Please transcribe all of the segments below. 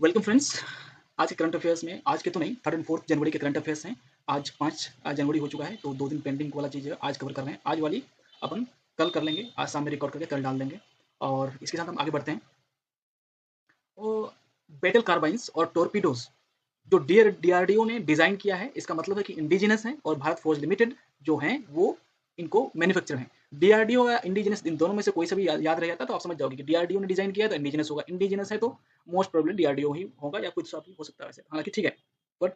Welcome friends. आज के current affairs में आज के तो नहीं, 3rd और 4th जनवरी के करंट अफेयर्स हैं। आज 5 जनवरी हो चुका है, तो 2 दिन पेंडिंग वाला चीज़ है, आज कवर कर रहे हैं। आज वाली अपन कल कर लेंगे, आज शाम में रिकॉर्ड करके कल डाल देंगे। और इसके साथ हम आगे बढ़ते हैं। वो बैटल कार्बाइन्स और टॉर्पीडोज जो डीआरडीओ ने डिज़ाइन किया है, इसका मतलब है कि इंडिजिनस है, और भारत फोर्ज लिमिटेड जो हैं वो इनको मैन्युफैक्चर हैं। डीआरडीओ या इंडिजिनस, इन दोनों में से कोई सा भी याद रह जाता है तो आप समझ जाओगे कि डीआरडीओ ने डिज़ाइन किया है तो इंडिजिनस होगा, इंडिजिनस है तो मोस्ट प्रोबेबली डीआरडीओ ही होगा, या कुछ सा भी हो सकता है वैसे, हालाँकि ठीक है। बट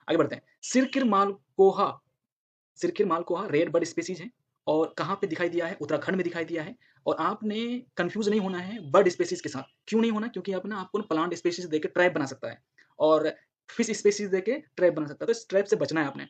आगे बढ़ते हैं। सिरकिर मालकोहा रेड बर्ड स्पीसीज़ है, और कहाँ पे दिखाई दिया है? उत्तराखंड में दिखाई दिया है। और आपने कन्फ्यूज़ नहीं होना है बर्ड स्पीसीज़ के साथ। क्यों नहीं होना? क्योंकि आप ना आपको ना प्लांट स्पीसीज़ देके ट्रैप बना सकता है, और फिश स्पीसीज़ देके ट्रैप बना सकता है, तो इस ट्रैप से बचना है आपने।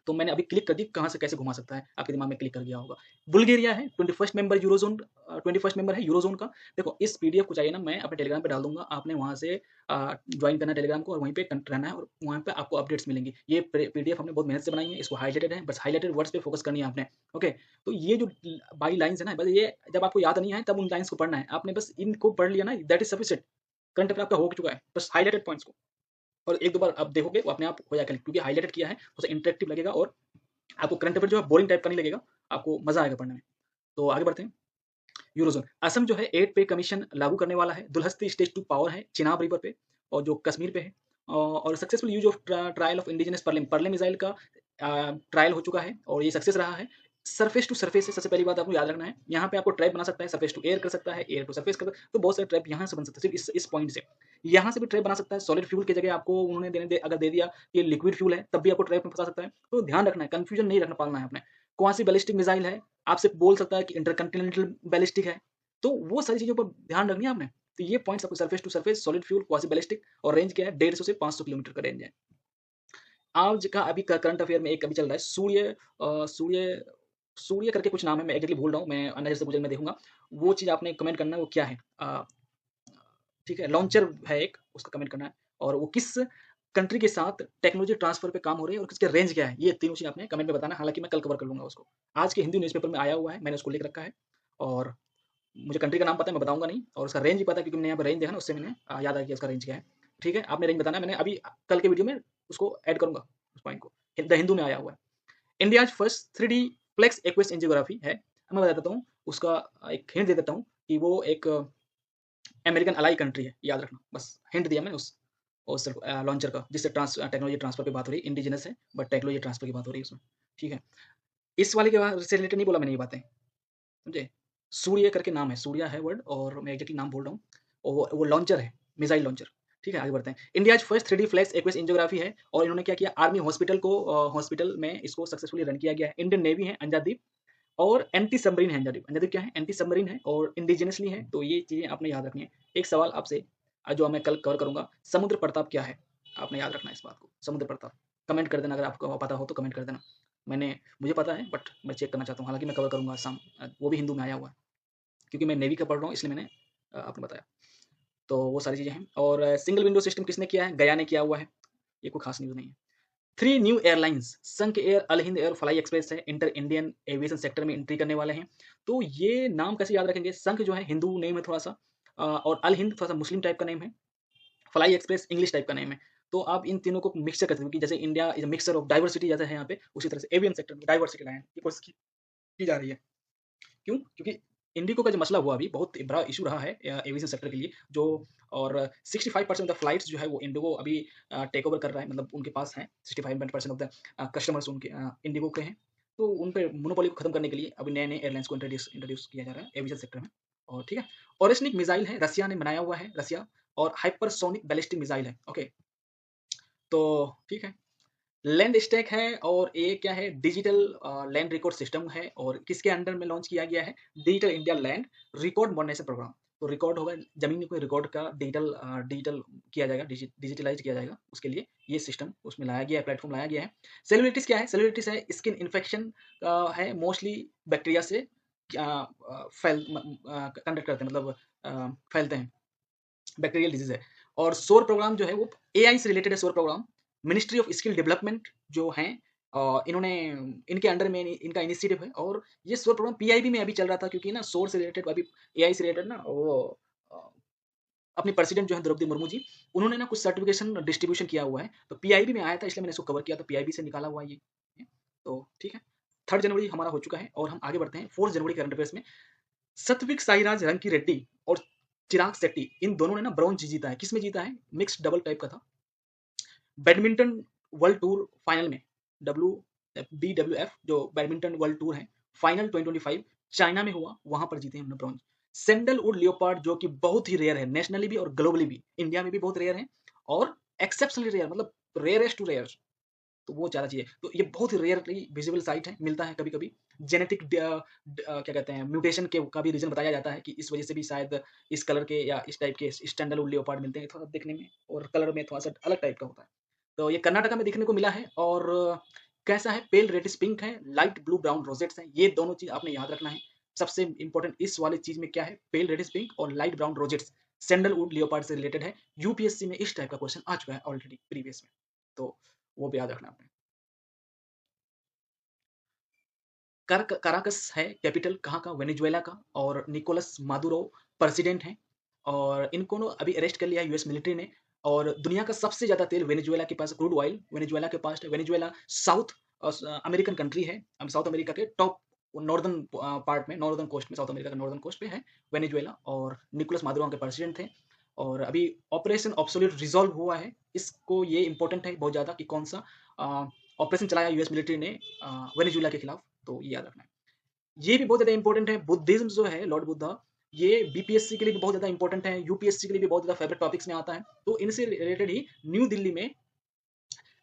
तो मैंने अभी क्लिक कर दी, कहाँ से कैसे घुमा सकता है, आपके दिमाग में क्लिक कर गया होगा। बुल्गारिया है 21st member eurozone, 21st member है यूरोज़ोन का। देखो, इस पीडीएफ को चाहिए ना, मैं अपने टेलीग्राम पे डाल दूँगा, आपने वहाँ से जॉइन करना है टेलीग्राम को, और वहीं पे कनेक्ट रहना है, और वहाँ पे आपको अपडेट्स मिलेंगी। ये पीडीएफ हमने बहुत मेहनत से बनाई है, इसको हाइलाइटेड है, बस हाइलाइटेड वर्ड्स पे फोकस करनी है आपने। ओके, तो ये जो बाई लाइन्स है ना, बस ये जब आपको याद नहीं है तब उन लाइन्स को पढ़ना है। आपने बस इनको पढ़ लिया ना, that is sufficient. Current affair आपका हो चुका है, बस हाइलाइटेड पॉइंट्स को और 1-2 बार आप देखोगे, वो अपने आप हो जाएगा, क्योंकि हाइलाइटेड किया है, थोड़ा-सा इंटरेक्टिव लगेगा, और आपको करंट अफेयर जो है बोरिंग टाइप का नहीं लगेगा, आपको मज़ा आएगा पढ़ने में। तो आगे बढ़ते हैं। यूरोज़ोन, असम जो है 8 पे कमीशन लागू करने वाला है। दुलहस्ती स्टेज 2 पावर है चिनाब रिवर पे, और जो कश्मीर पे है। और successful use of trial of indigenous Pralay missile का ट्रायल हो चुका है, और ये सक्सेस रहा है। सरफेस टू सरफेस है, सबसे पहली बात आपको याद रखना है। यहाँ पे आपको ट्रैप बना सकता है, सरफेस टू एयर कर सकता है, एयर टू सरफेस कर सकता है, तो बहुत सारे ट्रैप यहाँ से बन सकते हैं, सिर्फ इस पॉइंट से। यहाँ से भी ट्रैप बना सकता है, सॉलिड फ्यूल की जगह आपको उन्होंने अगर दे दिया कि ये लिक्विड फ्यूल है, तब भी आपको ट्रैप में फँसा सकता है। तो ध्यान रखना है, कन्फ्यूजन नहीं रखना पालना है आपने। कौन-सी बैलिस्टिक मिसाइल है, आपसे बोल सकता है कि इंटरकंटिनेंटल बैलिस्टिक है, तो वो सारी चीज़ों पर ध्यान रखनी है आपने। तो ये पॉइंट्स आपको surface to surface, solid fuel, quasi ballistic, और रेंज क्या है, 150 से 500 किलोमीटर का रेंज है। आज का अभी करंट अफेयर में एक अभी चल रहा है, सूर्य सूर्य करके कुछ नाम है, मैं एग्जैक्टली भूल रहा हूँ, मैं नज़र से गुजर में देखूंगा। वो चीज़ आपने कमेंट करना है, वो क्या है। ठीक है, लॉन्चर है एक, उसका कमेंट करना है, और वो किस कंट्री के साथ टेक्नोलॉजी ट्रांसफर पे काम हो रही है, और किसके रेंज क्या है, ये तीनों चीज़ आपने कमेंट में बताना है। हालांकि मैं कल कवर कर लूंगा उसको। आज के हिंदी न्यूज़पेपर में आया हुआ है, मैंने उसको लिख रखा है, और मुझे कंट्री का नाम पता है, मैं बताऊँगा नहीं, और उसका रेंज भी पता है, क्योंकि मैंने यहाँ पे रेंज देखा ना, उससे मैंने याद आया कि उसका रेंज क्या है। ठीक है, आपने रेंज बताना है, मैंने अभी कल के वीडियो में उसको ऐड करूँगा, उस पॉइंट को। द हिंदू में आया हुआ है। India's first 3D flex axis angiography है। मैं बता देता हूँ, उसका एक हिंट दे देता हूँ कि वो एक अमेरिकन अलाई कंट्री है, याद रखना। बस हिंट दिया मैंने उस लॉन्चर का, जिससे टेक्नोलॉजी ट्रांसफर की बात हो रही है। इंडिजिनस है, बट टेक्नोलॉजी ट्रांसफर की बात हो रही है उसमें। ठीक है, इस वाले के बाद से रिलेटेड नहीं बोला मैंने ये बातें, समझे? सूर्य करके नाम है, सूर्या है वर्ड, और मैं एग्जैक्टली नाम बोल रहा हूँ, और वो लॉन्चर है, मिसाइल लॉन्चर। ठीक है, आगे बढ़ते हैं। India's first 3D flash aqueous angiography है, और इन्होंने क्या किया, आर्मी हॉस्पिटल में इसको सक्सेसफुली रन किया गया है। इंडियन नेवी है अंजादीप, और एंटी सबमरीन है अंजादीप। अंजादीप क्या है, एंटी सबमरीन है, और इंडिजिनसली है, तो ये चीज़ें आपने याद रखनी है। एक सवाल आपसे जो मैं कल कवर करूंगा, समुद्र प्रताप क्या है, आपने याद रखना है इस बात को। समुद्र प्रताप कमेंट कर देना, अगर आपको पता हो तो कमेंट कर देना। मुझे पता है, बट मैं चेक करना चाहता हूँ, हालांकि मैं कवर करूंगा शाम, वो भी हिंदू में आया हुआ है, क्योंकि मैं नेवी का पढ़ रहा हूँ, इसलिए मैंने आपको बताया। तो वो सारी चीज़ें हैं। और सिंगल विंडो सिस्टम किसने किया है, गया ने किया हुआ है। ये कोई खास न्यूज़ नहीं है। 3 न्यू एयरलाइंस, संक एयर, अल हिंद एयर, फ्लाई एक्सप्रेस है, इंटर इंडियन एविएशन सेक्टर में एंट्री करने वाले हैं। तो ये नाम कैसे याद रखेंगे, संक जो है हिंदू नेम है थोड़ा सा, और अल हिंद थोड़ा सा मुस्लिम टाइप का नेम है, फ्लाई एक्सप्रेस इंग्लिश टाइप का नेम है। तो आप इन तीनों को मिक्सचर करते हो, कि जैसे India is mixture of diversity जैसे है यहाँ पे, उसी तरह से एवियन सेक्टर में डाइवर्सिटी लाइन की कोशिश की जा रही है। क्यों? क्योंकि इंडिगो का जो मसला हुआ अभी बहुत बड़ा इशू रहा है एविएशन सेक्टर के लिए, जो, और 65% ऑफ द फ्लाइट्स जो है वो इंडिगो अभी टेक ओवर कर रहा है, मतलब उनके पास है। 65% ऑफ द कस्टमर्स उनके इंडिगो के हैं। तो उन पे मोनोपोली को खत्म करने के लिए अभी नए-नए एयरलाइंस को इंट्रोड्यूस किया जा रहा है एविएशन सेक्टर में। और ठीक है, ओरेस्निक मिसाइल है, रसिया ने बनाया हुआ है, रसिया, और हाइपरसोनिक बैलिस्टिक मिसाइल है। ओके, तो ठीक है। लैंड स्टैक है, और ये क्या है, डिजिटल लैंड रिकॉर्ड सिस्टम है, और किसके अंडर में लॉन्च किया गया है, digital India land record modernisation programme. तो रिकॉर्ड होगा, जमीन को रिकॉर्ड का डिजिटल किया जाएगा, डिजिटलाइज किया जाएगा, उसके लिए ये सिस्टम उसमें लाया गया है, प्लेटफॉर्म लाया गया है। सेलिब्रिटीज क्या है, सेलिब्रिटीज है स्किन इन्फेक्शन है, मोस्टली बैक्टीरिया से कंडक्ट करते हैं, मतलब फैलते हैं, बैक्टीरियल डिजीज है। और सोर प्रोग्राम जो है वो एआई से रिलेटेड है। SOAR programme ministry of skill development जो है, इन्होंने, इनके अंडर में इनका इनिशिएटिव है, और ये सोर प्रोग्राम पीआईबी में अभी चल रहा था, क्योंकि ना सोर से रिलेटेड अभी एआई से रिलेटेड ना वो अपनी प्रेसिडेंट जो है द्रौपदी मुर्मू जी, उन्होंने ना कुछ सर्टिफिकेशन डिस्ट्रीब्यूशन किया हुआ है, तो पीआईबी में आया था इसलिए मैंने इसको कवर किया, तो पीआईबी से निकाला हुआ ये। तो ठीक है, 3 जनवरी हमारा हो चुका है और हम आगे बढ़ते हैं 4 जनवरी करंट अफेयर्स में। सत्विक साईराज रंकी रेड्डी और चिराग शेट्टी, इन दोनों ने ना ब्रॉन्ज जीता है। किसमें जीता है? मिक्स्ड डबल टाइप का था। बैडमिंटन वर्ल्ड टूर फाइनल में, डब्ल्यू BWF जो बैडमिंटन वर्ल्ड टूर है, फाइनल 2025 चाइना में हुआ, वहां पर जीते हैं हमने ब्रॉन्ज। सैंडलवुड लियोपार्ड जो कि बहुत ही रेयर है, नेशनली भी और ग्लोबली भी, इंडिया में भी बहुत रेयर है और एक्सेप्शनली रेयर, मतलब रेयरेस्ट टू रेयर, तो वो ज़्यादा चाहिए। तो ये बहुत ही रेयरली विजिबल साइट है, मिलता है कभी-कभी। जेनेटिक क्या कहते हैं, म्यूटेशन के का भी रीज़न बताया जाता है कि इस वजह से भी शायद इस कलर के या इस टाइप के स्टैंडर्ड लियोपार्ड मिलते हैं, थोड़ा देखने में और कलर में थोड़ा-सा अलग टाइप का होता है। तो ये कर्नाटका में देखने को मिला है और कैसा है, पेल रेडिश पिंक है, लाइट ब्लू ब्राउन रोजेट्स हैं। ये दोनों चीज़ आपने याद रखना है। सबसे इम्पोर्टेंट इस वाली चीज़ में क्या है, पेल रेडिश पिंक और light brown rosettes sandalwood leopard से रिलेटेड है। यूपीएससी में इस टाइप का क्वेश्चन आ चुका है ऑलरेडी प्रीवियस में, तो वो भी याद रखना आपने। काराकस है कैपिटल कहाँ का? वेनेजुएला का, और निकोलस मादुरो प्रेसिडेंट हैं और इनको ना अभी अरेस्ट कर लिया है यूएस मिलिट्री ने। और दुनिया का सबसे ज़्यादा तेल वेनेजुएला के पास, क्रूड ऑयल वेनेजुएला के पास है। वेनेजुएला साउथ अमेरिकन कंट्री है, साउथ अमेरिका के टॉप नॉर्दर्न पार्ट में, नॉर्दर्न कोस्ट में, साउथ अमेरिका का नॉर्दर्न कोस्ट पे है वेनेजुएला, और निकोलस मादुरो के प्रेसिडेंट थे। और अभी ऑपरेशन ऑब्सोल्यूट रिजॉल्व हुआ है। इसको ये इंपॉर्टेंट है बहुत ज़्यादा कि कौन सा ऑपरेशन चलाया यूएस मिलिट्री ने वेनेजुएला के खिलाफ, तो ये याद रखना है। ये भी बहुत ज़्यादा इंपॉर्टेंट है, बुद्धिज्म जो है, लॉर्ड बुद्धा, ये बीपीएससी के लिए भी बहुत ज़्यादा इंपॉर्टेंट है, यूपीएससी के लिए भी बहुत ज़्यादा फेवरेट टॉपिक्स में आता है। तो इनसे रिलेटेड ही न्यू दिल्ली में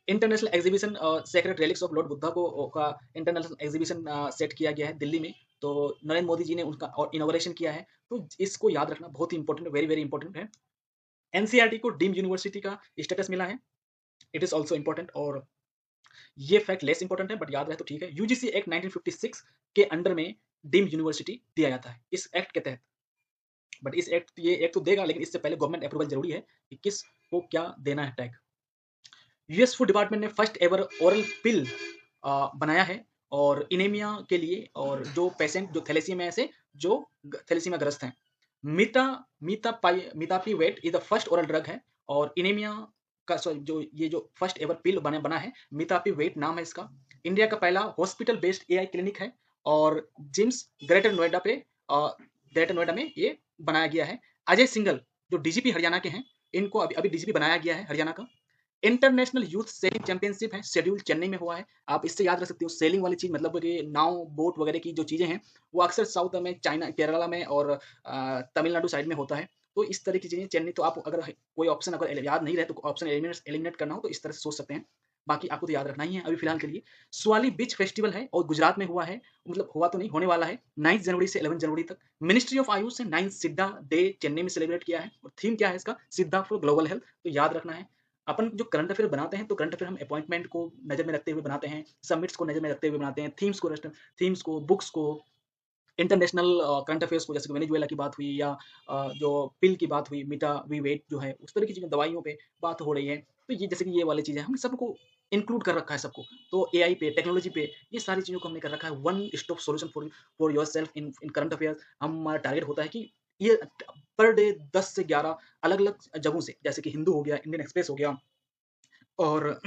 international exhibition sacred relics of lord Buddha को का इंटरनेशनल एग्जीबिशन सेट किया गया है दिल्ली में। तो नरेंद्र मोदी जी ने उनका इनोग्रेशन किया है, तो इसको याद रखना बहुत ही इंपॉर्टेंट है, वेरी वेरी इंपॉर्टेंट है। एनसीईआरटी को डीम्ड यूनिवर्सिटी का स्टेटस मिला है, इट इज ऑल्सो इंपॉर्टेंट। और ये फैक्ट लेस इंपॉर्टेंट है बट याद रहे तो ठीक है। यूजीसी एक्ट 1956 के अंडर में डीम्ड यूनिवर्सिटी दिया जाता है इस एक्ट के तहत। बट इस एक्ट, ये एक्ट तो देगा लेकिन इससे पहले गवर्नमेंट अप्रूवल जरूरी है कि किस को क्या देना है टैग। यूएस फूड डिपार्टमेंट ने फर्स्ट एवर ओरल पिल बनाया है और इनेमिया के लिए, और जो पेशेंट जो थैलेसीमिया से जो थैलेसीमिया ग्रस्त हैं। Mitapivat is the first oral drug है, और इनेमिया का जो ये जो फर्स्ट एवर पिल बना है, मीतापी वेट नाम है इसका। इंडिया का पहला हॉस्पिटल बेस्ड एआई क्लिनिक है, और जिम्स ग्रेटर नोएडा पे ग्रेटर नोएडा में ये बनाया गया है। अजय सिंघल जो डीजीपी हरियाणा के हैं, इनको अभी अभी डीजीपी बनाया गया है हरियाणा का। इंटरनेशनल यूथ सेलिंग चैंपियनशिप है, शेड्यूल चेन्नई में हुआ है। आप इससे याद रख सकते हो, सेलिंग वाली चीज मतलब कि नाव बोट वगैरह की जो चीजें हैं, वो अक्सर साउथ में, चाइना केरला में और तमिलनाडु साइड में होता है। तो इस तरह की चीजें चेन्नई, तो आप अगर कोई ऑप्शन अगर याद नहीं रहे तो ऑप्शन एलिमिनेट करना हो तो इस तरह से सोच सकते हैं। बाकी आपको तो याद रखना ही है अभी फिलहाल के लिए। स्वाली बीच फेस्टिवल है और गुजरात में हुआ है, मतलब हुआ तो नहीं, होने वाला है 9 जनवरी से 11 जनवरी तक। मिनिस्ट्री ऑफ आयुष से 9 सिद्धा डे चेन्नई में सेलिब्रेट किया है, और थीम क्या है इसका? सिद्धा फॉर ग्लोबल हेल्थ। तो याद रखना है। अपन जो करंट अफेयर बनाते हैं, तो करंट अफेयर हम अपॉइंटमेंट को नजर में रखते हुए बनाते हैं, सबमिट्स को नजर में रखते हुए बनाते हैं, थीम्स को, बुक्स को, इंटरनेशनल करंट अफेयर्स को, जैसे कि वेनेजुएला की बात हुई या जो पिल की बात हुई, मीटा वी वेट जो है, उस तरह की चीजें, दवाइयों पे बात हो रही है। तो ये जैसे कि ये वाली चीजें हम सबको इंक्लूड कर रखा है सबको। तो एआई पे, टेक्नोलॉजी पे, ये सारी चीजों को हमने कर रखा है। One stop solution for yourself in in current affair. हमारा टारगेट होता है कि ये पर डे 10 से 11 अलग अलग जगहों से, जैसे कि हिंदू हो गया, इंडियन एक्सप्रेस हो गया, और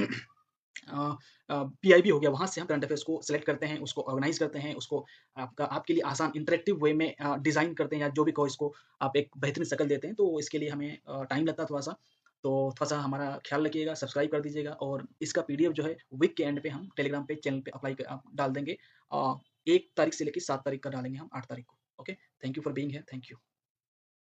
पीआईबी हो गया, वहाँ से हम करंट अफेयर्स को सेलेक्ट करते हैं, उसको ऑर्गेनाइज करते हैं, उसको आपके लिए आसान इंटरेक्टिव वे में डिज़ाइन करते हैं, या जो भी कहो इसको आप एक बेहतरीन शक्ल देते हैं। तो इसके लिए हमें टाइम लगता है थोड़ा सा, तो थोड़ा सा हमारा ख्याल रखिएगा, सब्सक्राइब कर दीजिएगा। और इसका पीडीएफ जो है वीक के एंड पे हम टेलीग्राम पे चैनल पे डाल देंगे। 1 तारीख से लेकर 7 तारीख का डालेंगे हम, 8 तारीख को। Okay, thank you for being here, thank you.